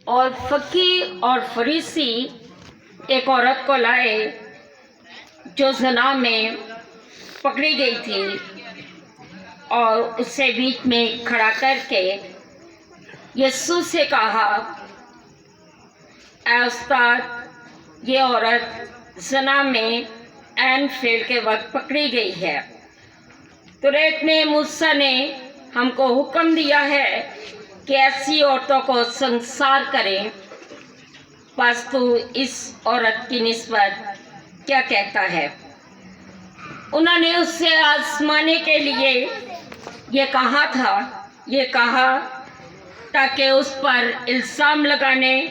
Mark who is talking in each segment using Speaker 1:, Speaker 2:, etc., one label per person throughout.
Speaker 1: और फकीर और फरीसी एक औरत को लाए जो ज़ना में पकड़ी गई थी, और उसे बीच में खड़ा करके यीशु से कहा, ऐ उस्ताद, ये औरत ज़ना में ऐन फेल के वक्त पकड़ी गई है। तुरैत में मूसा ने हमको हुक्म दिया है कि ऐसी औरतों को संसार करें। बस तू इस औरत की निस्बत क्या कहता है? उन्होंने उससे आजमाने के लिए ये कहा ताकि उस पर इल्ज़ाम लगाने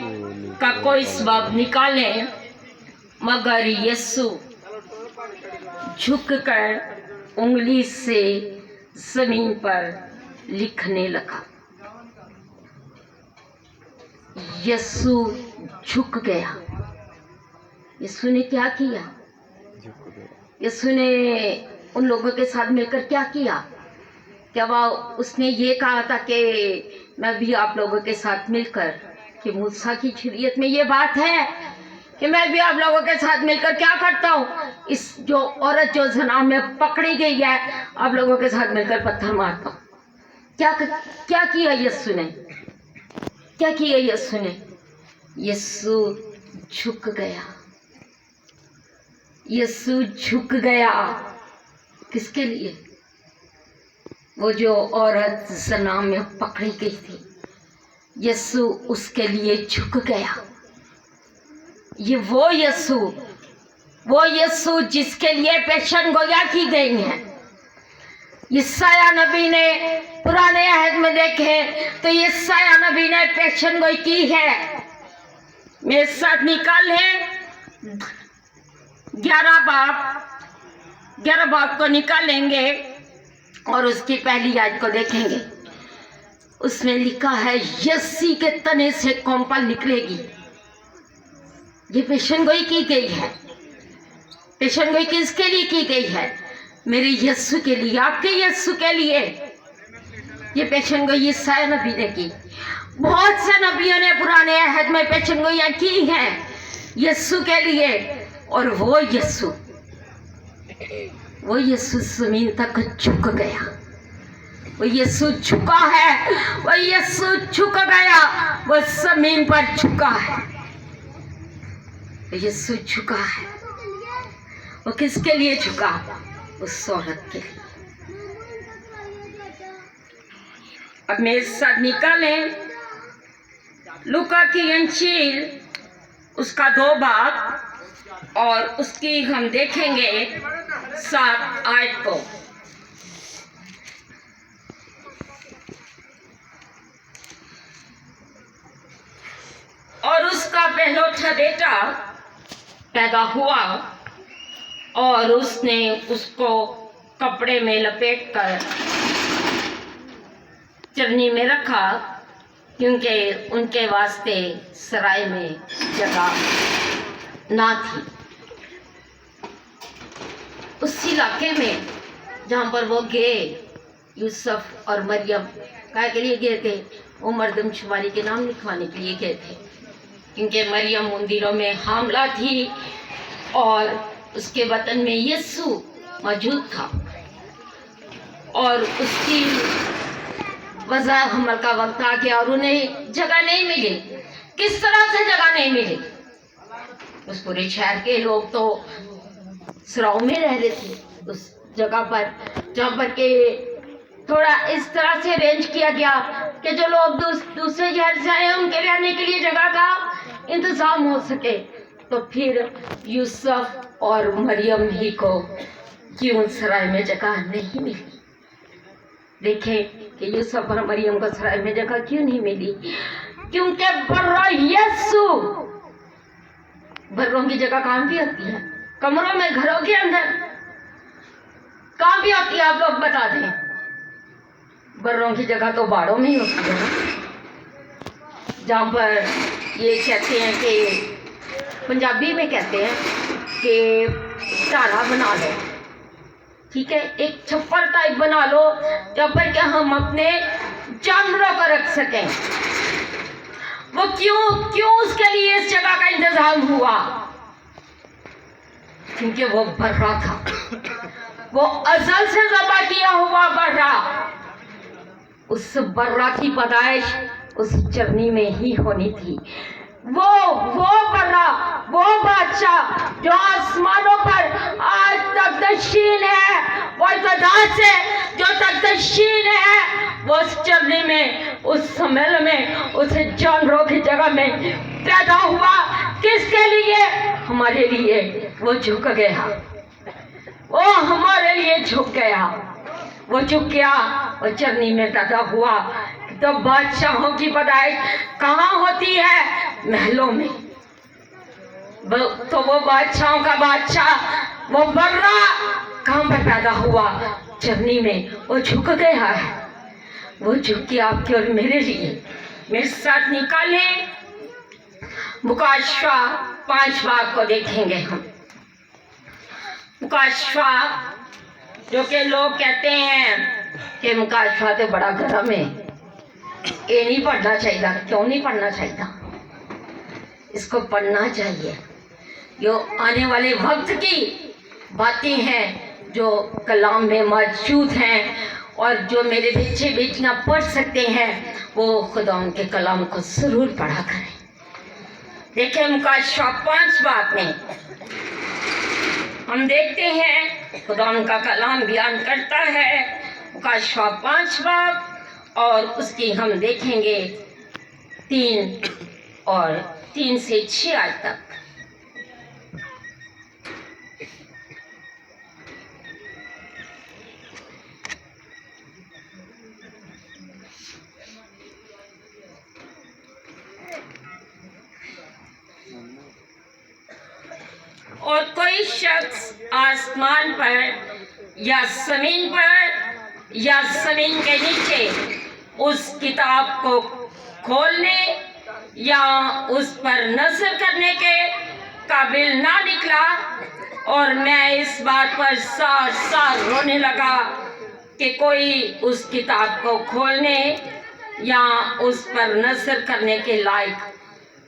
Speaker 1: का कोई सबब निकाले, मगर यीशु झुककर उंगली से जमीन पर लिखने लगा। यीशु झुक गया। यीशु ने क्या किया? यीशु ने उन लोगों के साथ मिलकर क्या किया? क्या उसने ये कहा था कि मैं भी आप लोगों के साथ मिलकर, कि मूसा की शरीयत में ये बात है कि मैं भी आप लोगों के साथ मिलकर क्या करता हूँ, इस जो औरत जो ज़ना में पकड़ी गई है, आप लोगों के साथ मिलकर पत्थर मारता हूँ? क्या किया यीशु ने? क्या किया यीशु ने? यीशु झुक गया। यीशु झुक गया। किसके लिए? वो जो औरत ज़ना में पकड़ी गई थी, यीशु उसके लिए झुक गया। ये वो यीशु जिसके लिए पेशन गोया की गई है। यशायाह नबी ने पुराने अहद में देखे तो यशायाह नबी ने पेशन गोई की है। मेरे साथ निकाल है 11 बाब को निकालेंगे और उसकी पहली आयत को देखेंगे। उसमें लिखा है, यस्सी के तने से कौंपल निकलेगी। ये पेशन गोई की गई है। पेशन गोई किसके लिए की गई है? मेरे यीशु के लिए, आपके यीशु के लिए। ये पेशन गोई यशायाह नबी ने की। बहुत से नबियों ने पुराने अहद में पेशन गोइयां की हैं यीशु के लिए, और वो यीशु जमीन तक झुक गया। वो यीशु झुका है, वो यीशु झुक गया, वो जमीन पर झुका है। यीशु झुका है। वो किसके लिए झुका? उस औरत के लिए। अब मेरे साथ निकालें लूका की इंजील, उसका 2 बाब, और उसकी हम देखेंगे 7 आयत को। और उसका पहलौठा बेटा पैदा हुआ, और उसने उसको कपड़े में लपेटकर चरनी में रखा, क्योंकि उनके वास्ते सराय में जगह ना थी। उस इलाके में जहाँ पर वो गए, यूसुफ और मरियम काय के लिए गए थे? वो मर्दमशुमारी के नाम लिखवाने के लिए गए थे, क्योंकि मरियम उन दिनों में हामला थी और उसके वतन में यीशु मौजूद था, और उसकी वजह हमल का वक्त आ गया और उन्हें जगह नहीं मिली। किस तरह से जगह नहीं मिली? उस पूरे शहर के लोग तो सराव में रह रहे थे उस जगह पर, जहाँ पर के थोड़ा इस तरह से अरेंज किया गया कि जो लोग दूसरे शहर से आए उनके रहने के लिए जगह का इंतजाम हो सके। तो फिर यूसुफ और मरियम ही को क्यों सराय में जगह नहीं मिली? देखें कि यूसुफ और मरियम को सराय में जगह क्यों नहीं मिली? क्योंकि बर्रों की जगह कहाँ भी होती है? कमरों में, घरों के अंदर कहाँ भी होती है? आप लोग बता दें। बर्रों की जगह तो बाड़ों में ही होती है, जहाँ पर ये कहते हैं कि पंजाबी में कहते हैं कि ढाला बना लो, ठीक है, एक छप्पर टाइप बना लो जहाँ पर क्या हम अपने जानवरों को रख सकें। वो क्यों उसके लिए इस जगह का इंतजाम हुआ? क्योंकि वो बर्रा था, वो अज़ल से ज़बा किया हुआ बर्रा। उस बर्रा की पैदाइश उस चरनी में ही होनी थी। वो बर्रा, वो बादशाह जो आसमानों पर आज तक नशीन है, वो इब्तदा से जो तक नशीन है, वो उस चरनी में, उस सम्मेलन में, उस जानवरों की जगह में पैदा हुआ। किसके लिए? हमारे लिए। वो झुक गया, वो हमारे लिए झुक गया, वो झुक गया, वो चरनी में पैदा हुआ। तो बादशाहों की पैदाइश कहाँ होती है? महलों में। तो वो बादशाहों का बादशाह, वो बर्रा कहाँ पर पैदा हुआ? चरनी में। वो झुक गया है, वो झुक के आपके और मेरे लिए। मेरे साथ निकाले मुकाशवा 5 बाब को देखेंगे हम। मुकाशवा, जो कि लोग कहते हैं कि मुकाशवा तो बड़ा गर्म है, ये नहीं पढ़ना चाहिए। क्यों नहीं पढ़ना चाहिए? इसको पढ़ना चाहिए। जो आने वाले वक्त की बातें हैं जो कलाम में मौजूद हैं, और जो मेरे बच्चे बेटियां पढ़ सकते हैं, वो खुदा उनके कलाम को जरूर पढ़ा करें। देखिए मुकाशवा 5 बाब में हम देखते हैं खुदा उनका कलाम बयान करता है। मुकाशवा 5 बाब और उसकी हम देखेंगे 3 से 6 आयत तक। और कोई शख्स आसमान पर या जमीन पर या जमीन के नीचे उस किताब को खोलने या उस पर नजर करने के काबिल ना निकला। और मैं इस बात पर सार सार रोने लगा कि कोई उस किताब को खोलने या उस पर नजर करने के लायक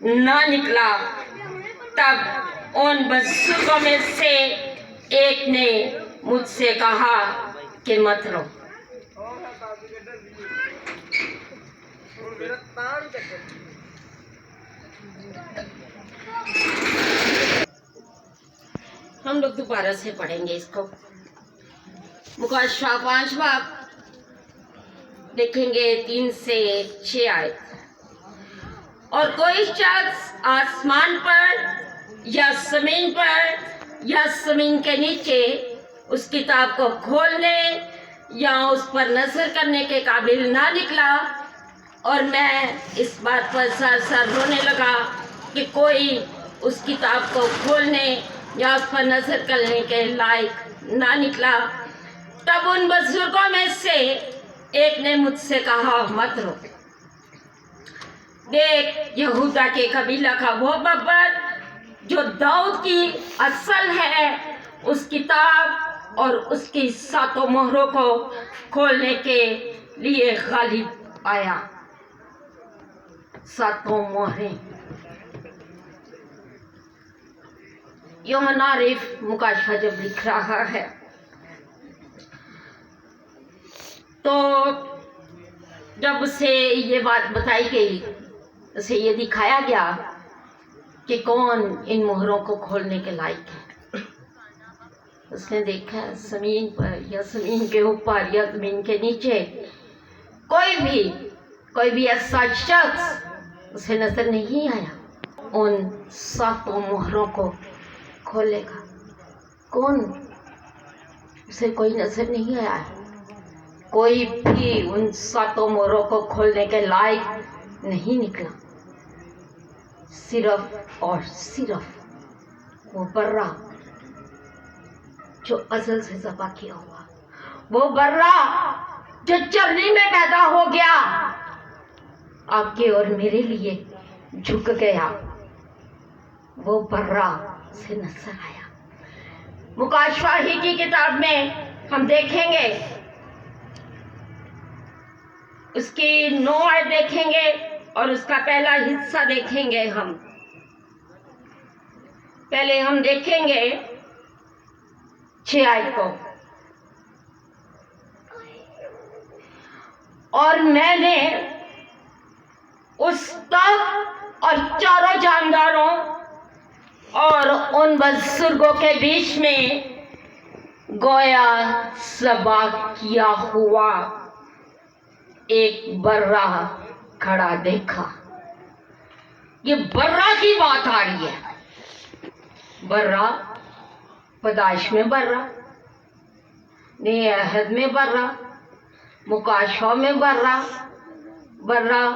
Speaker 1: ना निकला। तब उन बुजुर्गों में से एक ने मुझसे कहा कि मत रो। हम लोग दोबारा से पढ़ेंगे इसको। मुकाशवा 5 बाब देखेंगे 3 से 6 आयत। और कोई शख्स आसमान पर या जमीन पर या जमीन के नीचे उस किताब को खोलने या उस पर नजर करने के काबिल ना निकला। और मैं इस बात पर सर सर रोने लगा कि कोई उस किताब को खोलने या उस पर नजर करने के लायक ना निकला। तब उन बुजुर्गों में से एक ने मुझसे कहा मत रो। देख, यहूदा के कबीला का वो बब्बर जो दाऊद की असल है, उस किताब और उसकी 7 मोहरों को खोलने के लिए गालिब आया। 7 मोहरें। यौम आरिफ मुकाशवा जब लिख रहा है तो जब उसे ये बात बताई गई, उसे ये दिखाया गया कि कौन इन मोहरों को खोलने के लायक है। उसने देखा जमीन पर या जमीन के ऊपर या जमीन के नीचे कोई भी ऐसा शख्स उसे नजर नहीं आया। उन 7 मोहरों को खोलेगा कौन? उसे कोई नजर नहीं आया। कोई भी उन 7 मोहरों को खोलने के लायक नहीं निकला। सिर्फ और सिर्फ वो बर्रा जो अज़ल से ज़बा किया हुआ, वो बर्रा जो चरनी में पैदा हो गया, आपके और मेरे लिए झुक गया, वो बर्रा से नजर आया। मुकाशवा ही की किताब में हम देखेंगे, उसकी 9 आयत देखेंगे और उसका पहला हिस्सा देखेंगे हम। पहले हम देखेंगे 6 आयत को। और मैंने उस तख्त और चारों जानदारों और उन बुजुर्गों के बीच में गोया सभा किया हुआ एक बर्रा खड़ा देखा। ये बर्रा की बात आ रही है। बर्रा पैदाइश में बर्रा, नए अहद में बर्रा, मुकाशा में बर्रा, बर्रा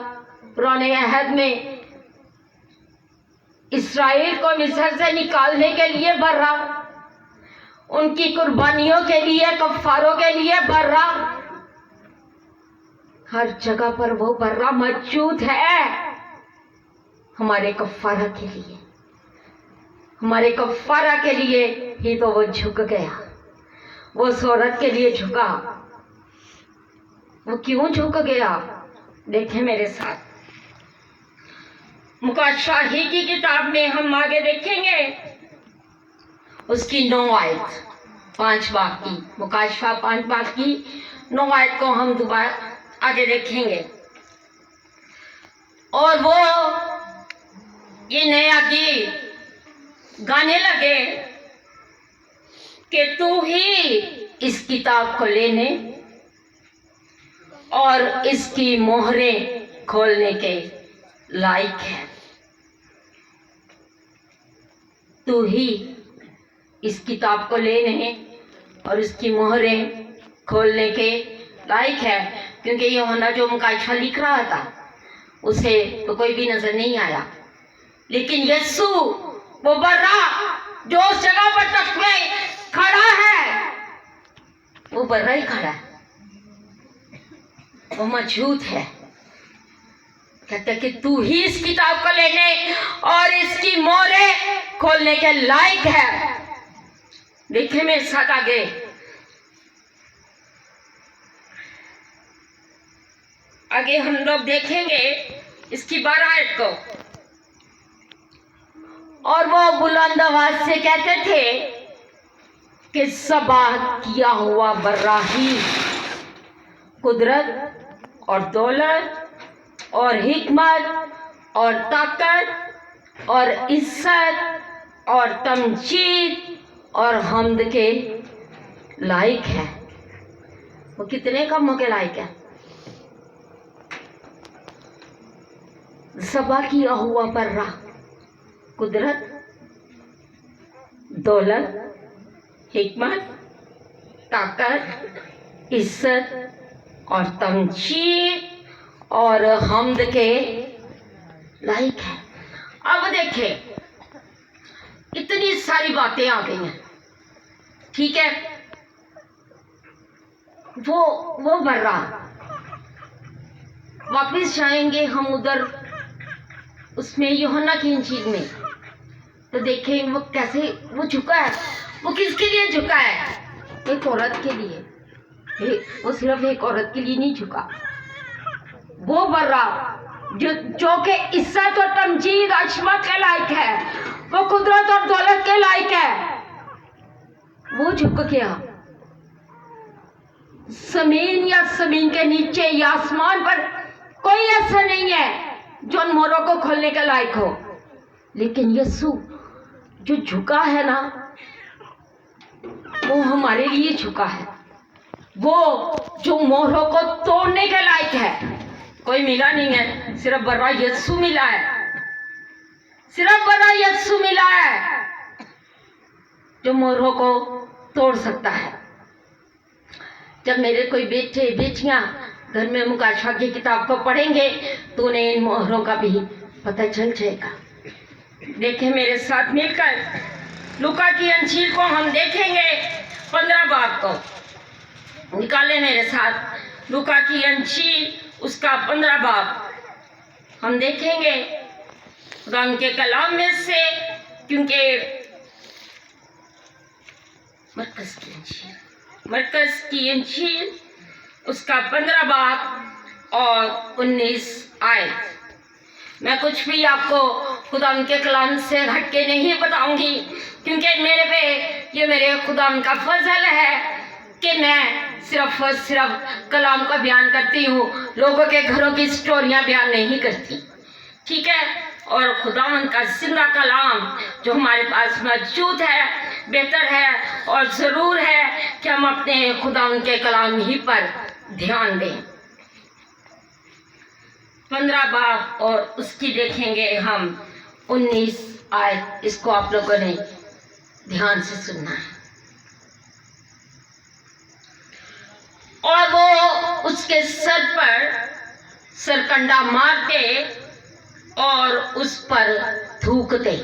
Speaker 1: पुराने अहद में इस्राएल को मिस्र से निकालने के लिए बर्रा, उनकी कुर्बानियों के लिए, कफ्फारों के लिए बर्रा। हर जगह पर वो बर्रा मौजूद है हमारे कफ्फारा के लिए। हमारे कफ्फारा के लिए ही तो वो झुक गया। वो उस औरत के लिए झुका। वो क्यों झुक गया? देखें मेरे साथ, मुकाशाही की किताब में हम आगे देखेंगे उसकी 9 आयत, 5 बाब की, मुकाशा 5 बाब की 9 आयत को हम दोबारा आगे देखेंगे। और वो ये नया गीत गाने लगे कि तू ही इस किताब को लेने और इसकी मोहरें खोलने के लायक है। तू ही इस किताब को लेने और इसकी मोहरें खोलने के लायक है। क्योंकि यूहन्ना जो मुकाशा लिख रहा था उसे तो कोई भी नजर नहीं आया, लेकिन यीशु वो बर्रा जो उस जगह पर तख्त में खड़ा है, वो बर्रा ही खड़ा है, वो मौजूद है। कहते कि तू ही इस किताब को लेने और इसकी मोहरें खोलने के लायक है। देखिए मेरे साथ आगे, आगे हम लोग देखेंगे इसकी 12 आयत को। और वो बुलंद आवाज से कहते थे कि सबा किया हुआ बर्रा ही कुदरत और दौलत और हिकमत और ताकत और इज्जत और तमजीद और हम्द के लायक है। वो कितने कामों के लायक है? सबा किया हुआ बर्रा, कुदरत, दौलत, हिकमत, ताकत, इज्जत और तमजीद और हम्द के लायक है। अब देखें, इतनी सारी बातें आ गई हैं, ठीक है। वो बर्रा, वापिस जाएंगे हम उधर उसमें यूहन्ना की इंजील में, तो देखें वो कैसे वो झुका है। वो किसके लिए झुका है? एक औरत के लिए। वो सिर्फ एक औरत के लिए नहीं झुका। वो बर्रा जो के इज्जत और तमजीद अजमत के लायक है, वो कुदरत और दौलत के लायक है, वो झुक गया। जमीन या जमीन के नीचे या आसमान पर कोई ऐसा नहीं है जो उन मोहरों को खोलने के लायक हो, लेकिन यीशु जो झुका है ना, वो हमारे लिए झुका है। वो जो मोहरों को तोड़ने के लायक है। कोई मिला नहीं है, सिर्फ बर्रा यीशु मिला है, सिर्फ बर्रा यीशु मिला है जो मोहरों को तोड़ सकता है। जब मेरे कोई बेटे बेटियां घर में मुकाशा की किताब को पढ़ेंगे तो उन्हें इन मोहरों का भी पता चल जाएगा। देखें मेरे साथ मिलकर लूका की इंजील को हम देखेंगे 15 बाब को। निकाले मेरे साथ लूका की इंजील उसका 15 बाब हम देखेंगे खुदा के कलाम में से, क्योंकि मरकज की इंजील उसका 15 बाब और 19 आयत। मैं कुछ भी आपको खुदा उनके कलाम से हटके नहीं बताऊंगी, क्योंकि मेरे पे ये मेरे खुदा उनका फजल है कि मैं सिर्फ और सिर्फ कलाम का बयान करती हूँ, लोगों के घरों की स्टोरियाँ बयान नहीं करती, ठीक है। और खुदावंद का जिंदा कलाम जो हमारे पास मौजूद है, बेहतर है और ज़रूर है कि हम अपने खुदावंद के कलाम ही पर ध्यान दें। 15 बाब और उसकी देखेंगे हम 19 आयत, इसको आप लोगों ने ध्यान से सुनना है। और वो उसके सर पर सरकंडा मारते और उस पर थूकते।